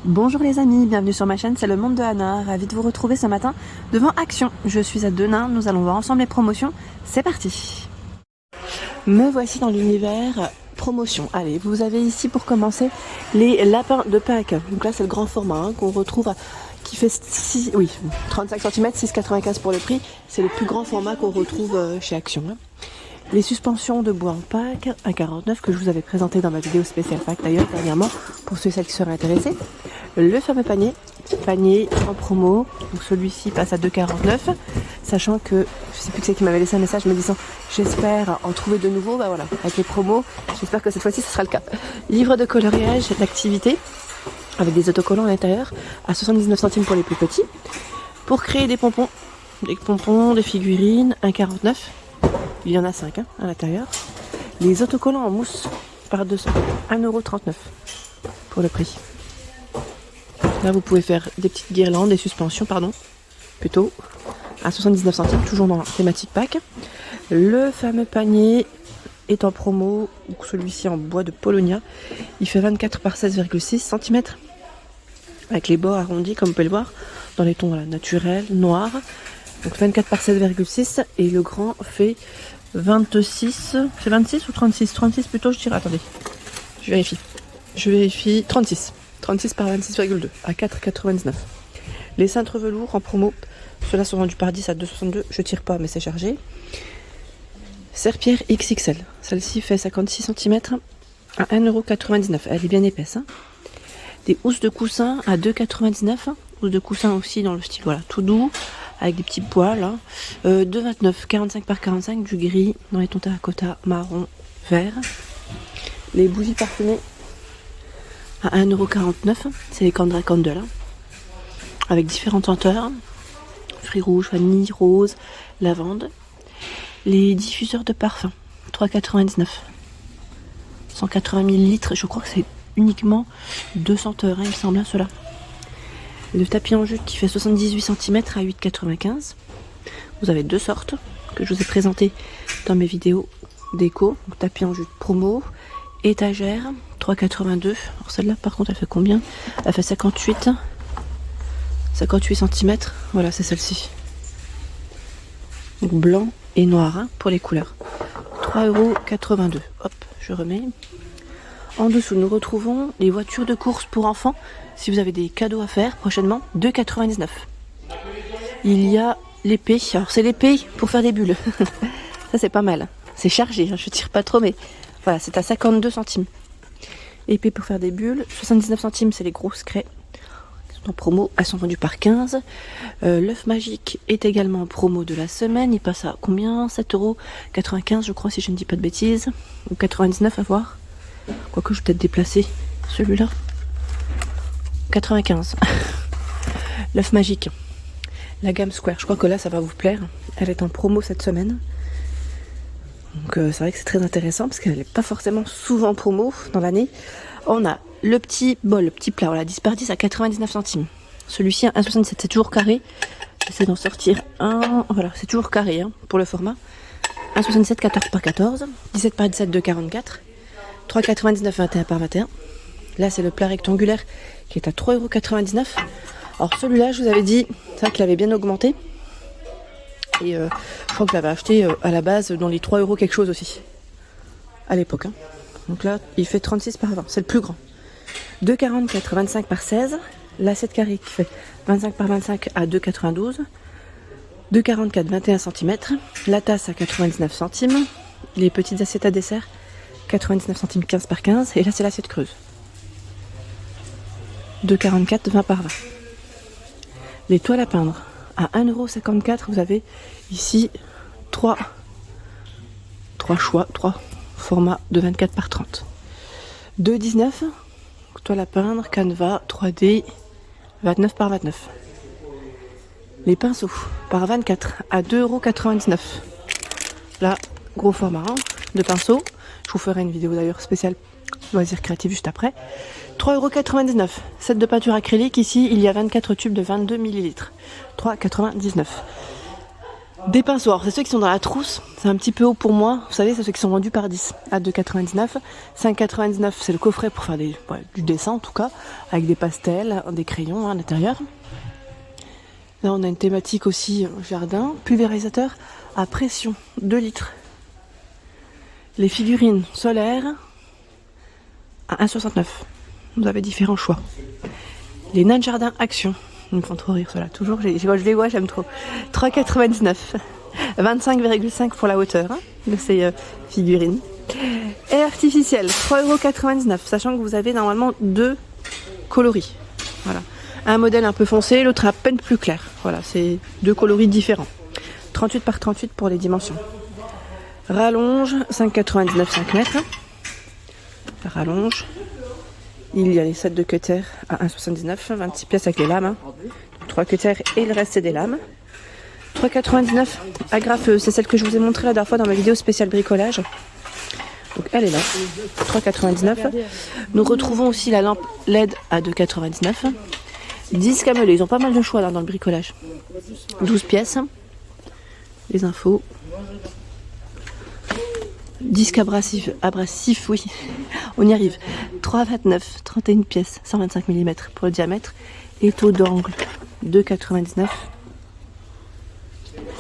Bonjour les amis, bienvenue sur ma chaîne, c'est le monde de Anna, ravie de vous retrouver ce matin devant Action. Je suis à Denain, nous allons voir ensemble les promotions, c'est parti. Me voici dans l'univers promotion. Allez, vous avez ici pour commencer les lapins de Pâques. Donc là c'est le grand format qu'on retrouve, qui fait 35 cm, 6,95 pour le prix. C'est le plus grand format qu'on retrouve chez Action. Les suspensions de bois en Pâques, 1,49 que je vous avais présenté dans ma vidéo spéciale Pâques d'ailleurs dernièrement, pour ceux et celles qui seraient intéressés. Le fameux panier en promo, donc celui-ci passe à 2,49, sachant que, je sais plus qui c'est qui m'avait laissé un message me disant j'espère en trouver de nouveaux, bah voilà, avec les promos, j'espère que cette fois-ci ce sera le cas. Livre de coloriage d'activité, avec des autocollants à l'intérieur, à 79 centimes pour les plus petits, pour créer des pompons, des figurines, 1,49. Il y en a 5 à l'intérieur. Les autocollants en mousse par 200, 1,39 € pour le prix. Là, vous pouvez faire des petites guirlandes, des suspensions, plutôt, à 79 centimes, toujours dans la thématique Pâques. Le fameux panier est en promo, celui-ci en bois de Polonia. Il fait 24 par 16,6 cm, avec les bords arrondis, comme vous pouvez le voir, dans les tons naturels, noirs. Donc 24 par 16,6 et le grand fait 26, c'est 26 ou 36? 36 plutôt je dirais, attendez, je vérifie, 36 par 26,2 à 4,99. Les cintres velours en promo, ceux-là sont vendus par 10 à 2,62, je tire pas mais c'est chargé. Serpillère XXL, celle-ci fait 56 cm à 1,99 €, elle est bien épaisse. Des housses de coussin à 2,99 €, housses de coussin aussi dans le style, voilà, tout doux, avec des petits poils, 2,29, 45 par 45, du gris dans les tons terracotta, marron, vert. Les bougies parfumées à 1,49 €, c'est les Candra Candle, avec différentes senteurs, fruits rouges, vanille, rose, lavande. Les diffuseurs de parfum, 3,99, 180 ml, je crois que c'est uniquement 2 senteurs, il me semble, ceux-là. Le tapis en jute qui fait 78 cm à 8,95. Vous avez deux sortes que je vous ai présentées dans mes vidéos déco. Donc, tapis en jute promo, étagère, 3,82. Alors celle-là par contre elle fait combien? Elle fait 58 cm. Voilà, c'est celle-ci. Donc blanc et noir pour les couleurs. 3,82 €. Hop, je remets. En dessous, nous retrouvons les voitures de course pour enfants. Si vous avez des cadeaux à faire prochainement, 2,99 €. Il y a l'épée. Alors, c'est l'épée pour faire des bulles. Ça, c'est pas mal. C'est chargé, je tire pas trop, mais voilà, c'est à 52 centimes. Épée pour faire des bulles. 79 centimes, c'est les grosses craies. Elles sont en promo. Elles sont vendues par 15. L'œuf magique est également en promo de la semaine. Il passe à combien? 7,95 €, je crois, si je ne dis pas de bêtises. Ou 99 à voir. Quoique je vais peut-être déplacer celui-là. 95. L'œuf magique. La gamme Square. Je crois que là ça va vous plaire. Elle est en promo cette semaine. Donc c'est vrai que c'est très intéressant parce qu'elle n'est pas forcément souvent en promo dans l'année. On a le petit bol, le petit plat, voilà, 10 par 10 à 99 centimes. Celui-ci à 1,67, c'est toujours carré. J'essaie d'en sortir un. Voilà, c'est toujours carré pour le format. 1,67, 14 par 14. 17 par 17, 2,44. 3,99, 21 par 21. Là, c'est le plat rectangulaire qui est à 3,99 €. Alors, celui-là, je vous avais dit, c'est vrai qu'il avait bien augmenté. Et je crois que je l'avais acheté à la base dans les 3 € quelque chose aussi. À l'époque. Donc là, il fait 36 par 20. C'est le plus grand. 2,44, 25 par 16. L'assiette carrée qui fait 25 par 25 à 2,92. 2,44, 21 cm. La tasse à 99 centimes. Les petites assiettes à dessert, 99 centimes, 15 par 15. Et là, c'est l'assiette creuse. 2,44, 20 par 20. Les toiles à peindre à 1,54 €. Vous avez ici 3 formats de 24 par 30. 2,19 €. Toile à peindre, canevas, 3D, 29 par 29. Les pinceaux par 24 à 2,99 €. Là, gros format de pinceau. Je vous ferai une vidéo d'ailleurs spéciale loisirs créatifs juste après. 3,99 €. Set de peinture acrylique. Ici, il y a 24 tubes de 22 ml. 3,99 €. Des pinceaux, alors c'est ceux qui sont dans la trousse, c'est un petit peu haut pour moi, vous savez, c'est ceux qui sont vendus par 10 à 2,99. 5,99 c'est le coffret pour faire du dessin en tout cas, avec des pastels, des crayons à l'intérieur. Là on a une thématique aussi jardin, pulvérisateur à pression, 2 litres. Les figurines solaires à 1,69. Vous avez différents choix. Les nains de jardin action. Ils me font trop rire ceux-là. Toujours, je les vois, j'aime trop. 3,99. 25,5 pour la hauteur de ces figurines. Et artificiel, 3,99 €. Sachant que vous avez normalement 2 coloris. Voilà. Un modèle un peu foncé, l'autre à peine plus clair. Voilà, c'est 2 coloris différents. 38 par 38 pour les dimensions. Rallonge, 5,99 5 mètres. Rallonge. Il y a les sets de cutter à 1,79, 26 pièces avec les lames. 3 cutters et le reste c'est des lames. 3,99 agrafeuse, c'est celle que je vous ai montrée la dernière fois dans ma vidéo spéciale bricolage. Donc elle est là, 3,99. Nous retrouvons aussi la lampe LED à 2,99. 10 camelets, ils ont pas mal de choix là dans le bricolage. 12 pièces. Les infos. Disque abrasif, oui, on y arrive. 3,29, 31 pièces, 125 mm pour le diamètre. Étau d'angle, 2,99.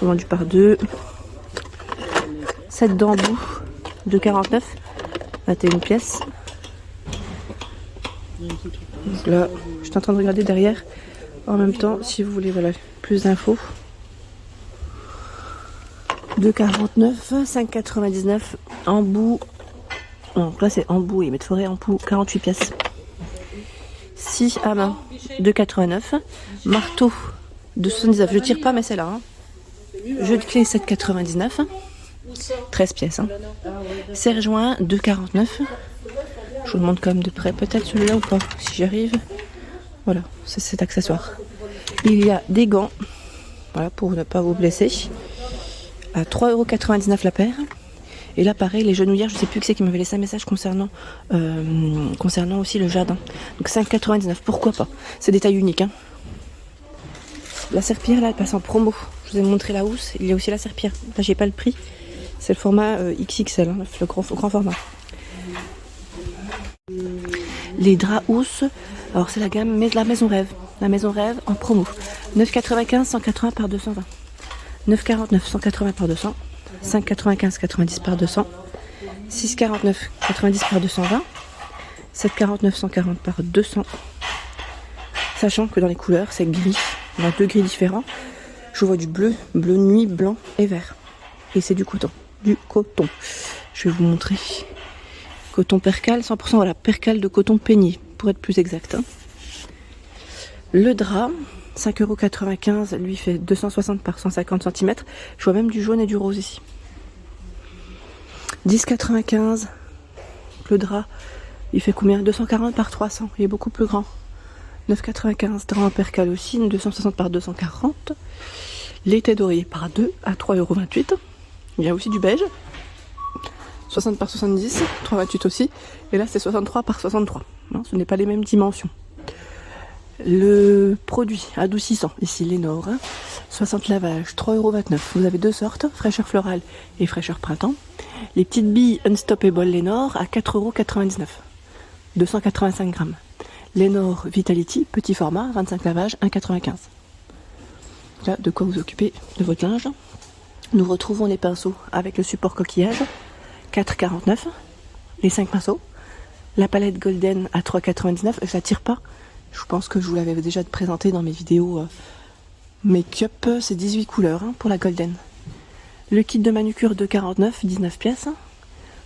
Vendu par 2. 7 d'embout, 2,49, 21 pièces. Donc là, je suis en train de regarder derrière. En même temps, si vous voulez voilà, plus d'infos. 2,49, 5,99, embout. Donc là c'est embout, et de forêt embout, 48 pièces. 6 à main, 2,89. Marteau, 2,79. Je tire pas, mais c'est là. Jeu de clé, 7,99. 13 pièces. Serre-joint, 2,49. Je vous le montre quand même de près, peut-être celui-là ou pas, si j'arrive. Voilà, c'est cet accessoire. Il y a des gants, voilà, pour ne pas vous blesser. À 3,99 € la paire. Et là pareil, les genouillères, je sais plus qui c'est qui m'avait laissé un message concernant aussi le jardin. Donc 5,99, pourquoi pas. C'est des tailles uniques. La serpillère là elle passe en promo. Je vous ai montré la housse, il y a aussi la serpillère. Là j'ai pas le prix. C'est le format XXL, le grand format. Les draps housses, alors c'est la gamme mais de la maison rêve. La maison rêve en promo. 9,95, 180 par 220. 9,49, 180 par 200, 5,95, 90 par 200, 6,49, 90 par 220, 7,49, 140 par 200. Sachant que dans les couleurs, c'est gris. On a 2 gris différents. Je vois du bleu, bleu nuit, blanc et vert. Et c'est du coton. Du coton. Je vais vous montrer. Coton percale, 100%, voilà, percale de coton peigné, pour être plus exact. Le drap. 5,95 €, lui fait 260 par 150 cm. Je vois même du jaune et du rose ici. 10,95 €. Le drap, il fait combien? 240 par 300. Il est beaucoup plus grand. 9,95 €. Drap en percale aussi, 260 par 240. L'été d'oreiller par 2 à 3,28 €. Il y a aussi du beige. 60 par 70, 3,28 aussi. Et là, c'est 63 par 63. Non, ce n'est pas les mêmes dimensions. Le produit adoucissant, ici Lénore, 60 lavages, 3,29 €. Vous avez 2 sortes, fraîcheur florale et fraîcheur printemps. Les petites billes Unstoppable Lénore à 4,99 €, 285 grammes. Lénore Vitality, petit format, 25 lavages, 1,95 €. Là, de quoi vous occuper de votre linge. Nous retrouvons les pinceaux avec le support coquillage, 4,49 €. Les 5 pinceaux. La palette Golden à 3,99 €, je la tire pas. Je pense que je vous l'avais déjà présenté dans mes vidéos make-up. C'est 18 couleurs pour la Golden. Le kit de manucure de 49, 19 pièces.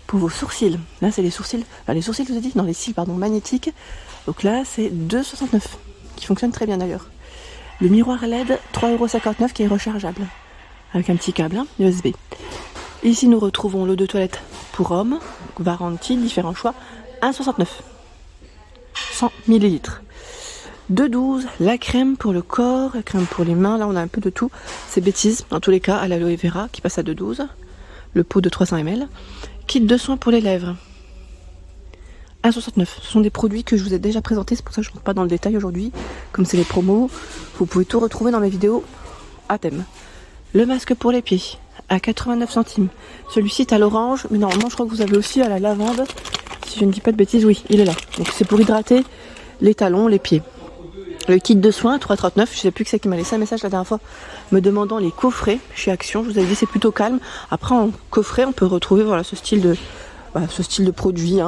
Pour vos sourcils. Là, c'est les sourcils. Enfin, les sourcils, je vous ai dit, non, les cils, pardon, magnétiques. Donc là, c'est 2,69 €. Qui fonctionne très bien d'ailleurs. Le miroir LED, 3,59 € qui est rechargeable. Avec un petit câble USB. Ici, nous retrouvons l'eau de toilette pour hommes. Varanti, différents choix. 1,69 €. 100 ml. 2,12 €, la crème pour le corps, la crème pour les mains, là on a un peu de tout, c'est bêtise, dans tous les cas, à l'aloe vera qui passe à 2,12 €, le pot de 300 ml, kit de soins pour les lèvres, 1,69 €, ce sont des produits que je vous ai déjà présentés, c'est pour ça que je ne rentre pas dans le détail aujourd'hui, comme c'est les promos, vous pouvez tout retrouver dans mes vidéos à thème. Le masque pour les pieds à 89 centimes. Celui-ci est à l'orange, mais normalement je crois que vous avez aussi à la lavande. Si je ne dis pas de bêtises, oui, il est là. Donc c'est pour hydrater les talons, les pieds. Le kit de soins, 3,39. Je sais plus qui c'est qui m'a laissé un message la dernière fois me demandant les coffrets chez Action. Je vous avais dit c'est plutôt calme. Après en coffret, on peut retrouver voilà, ce style de produit.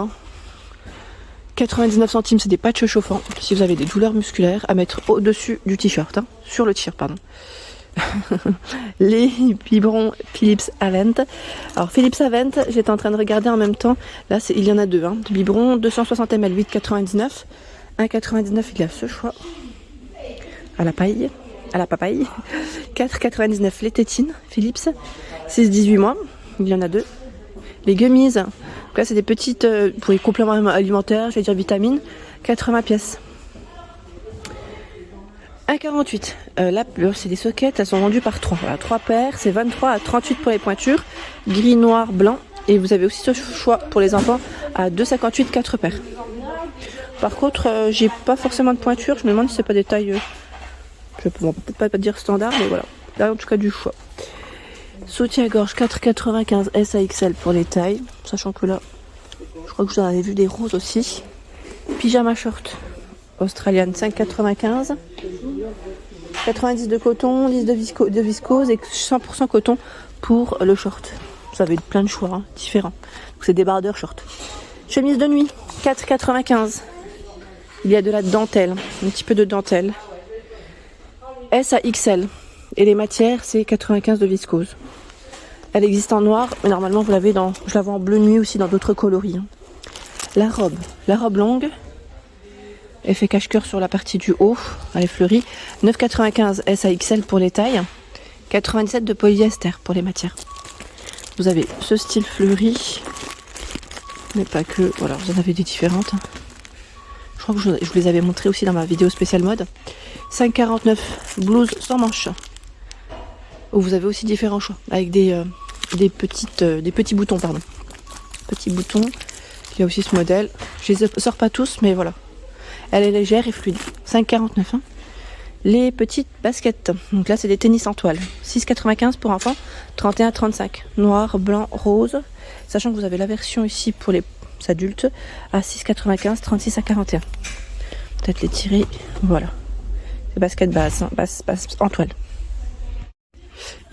99 centimes, c'est des patchs chauffants. Si vous avez des douleurs musculaires, à mettre au-dessus du t-shirt. Sur le t-shirt, pardon. Les biberons Philips Avent. Alors Philips Avent, j'étais en train de regarder en même temps. Là, il y en a deux. Des biberons 260 ml, 8,99. 1,99, il y a ce choix. À la papaye. 4,99 les tétines Philips. 6-18 mois. Il y en a deux. Les gummies. Donc là, c'est des petites pour les compléments alimentaires, je vais dire vitamines. 80 pièces. 1,48. Là, c'est des sockets, elles sont vendues par 3. Voilà, 3 paires, c'est 23 à 38 pour les pointures. Gris, noir, blanc. Et vous avez aussi ce choix pour les enfants à 2,58, 4 paires. Par contre, j'ai pas forcément de pointure. Je me demande si c'est pas des tailles. Je peux peut-être pas dire standard, mais voilà. Là, en tout cas, du choix. Soutien-gorge 4,95 SAXL pour les tailles. Sachant que là, je crois que vous en avez vu des roses aussi. Pyjama short Australian 5,95. 90 de coton, 10 de viscose et 100% coton pour le short. Vous avez plein de choix différents. Donc c'est débardeur short. Chemise de nuit 4,95. Il y a de la dentelle, un petit peu de dentelle. S à XL. Et les matières, c'est 95 de viscose. Elle existe en noir, mais normalement vous l'avez je la vois en bleu nuit aussi dans d'autres coloris. La robe longue. Effet cache-cœur sur la partie du haut. Elle est fleurie. 9,95 S à XL pour les tailles. 97 de polyester pour les matières. Vous avez ce style fleuri. Mais pas que. Voilà, vous en avez des différentes. Je crois que je vous les avais montrées aussi dans ma vidéo spéciale mode. 5,49 blouse sans manches. Où vous avez aussi différents choix. Avec des petits boutons, pardon. Petits boutons. Il y a aussi ce modèle. Je les sors pas tous, mais voilà. Elle est légère et fluide. 5,49. Les petites baskets. Donc là, c'est des tennis en toile. 6,95 pour enfants. 31,35. Noir, blanc, rose. Sachant que vous avez la version ici pour les adultes à 6,95, 36 à 41. Peut-être les tirer. Voilà. C'est basket basse en toile.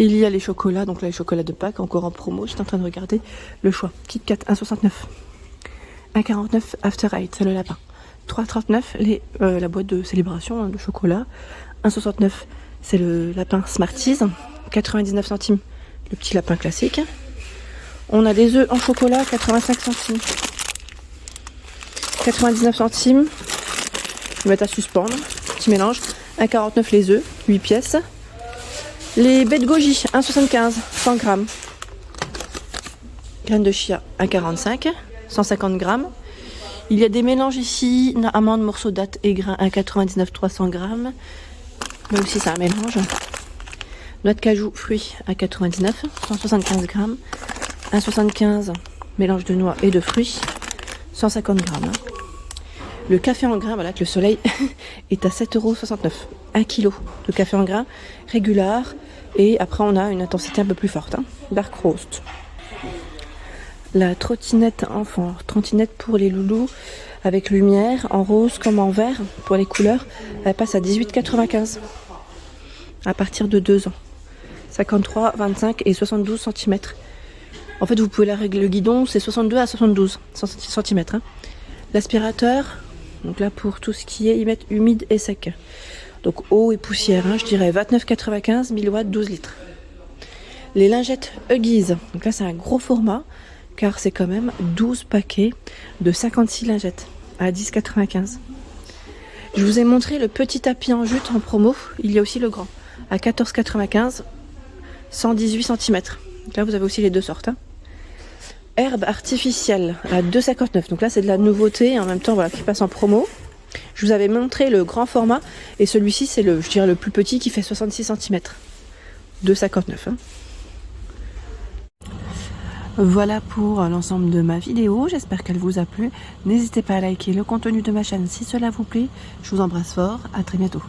Il y a les chocolats. Donc là, les chocolats de Pâques encore en promo. J'étais en train de regarder le choix. Kit Kat 1,69. 1,49 After Eight, c'est le lapin. 3,39 la boîte de célébration de chocolat. 1,69 c'est le lapin Smarties. 99 centimes le petit lapin classique. On a des œufs en chocolat 85 centimes. 99 centimes. Ils mettent à suspendre. Petit mélange. 1,49 les œufs, 8 pièces. Les baies de goji 1,75 100 grammes. Graines de chia 1,45 150 grammes. Il y a des mélanges ici, amandes, morceaux, dattes et grains, 1,99 300 grammes. Mais aussi c'est un mélange. Noix de cajou, fruits, 1,99 175 grammes. 1,75 mélange de noix et de fruits, 150 grammes. Le café en grains, voilà que le soleil est à 7,69 €. 1 kg de café en grains, régular. Et après on a une intensité un peu plus forte. Dark roast. La trottinette enfant, trottinette pour les loulous avec lumière en rose comme en vert pour les couleurs, elle passe à 18,95 à partir de 2 ans. 53, 25 et 72 cm. En fait, vous pouvez la régler, le guidon c'est 62 à 72 cm. L'aspirateur, donc là pour tout ce qui est humide et sec. Donc eau et poussière, je dirais 29,95, 1000 watts, 12 litres. Les lingettes Huggies, donc là c'est un gros format. Car c'est quand même 12 paquets de 56 lingettes à 10,95. Je vous ai montré le petit tapis en jute en promo. Il y a aussi le grand à 14,95, 118 cm. Donc là, vous avez aussi les deux sortes. Herbe artificielle à 2,59. Donc là, c'est de la nouveauté en même temps voilà, qui passe en promo. Je vous avais montré le grand format et celui-ci, c'est le plus petit qui fait 66 cm. 2,59. Voilà pour l'ensemble de ma vidéo, j'espère qu'elle vous a plu. N'hésitez pas à liker le contenu de ma chaîne si cela vous plaît. Je vous embrasse fort, à très bientôt.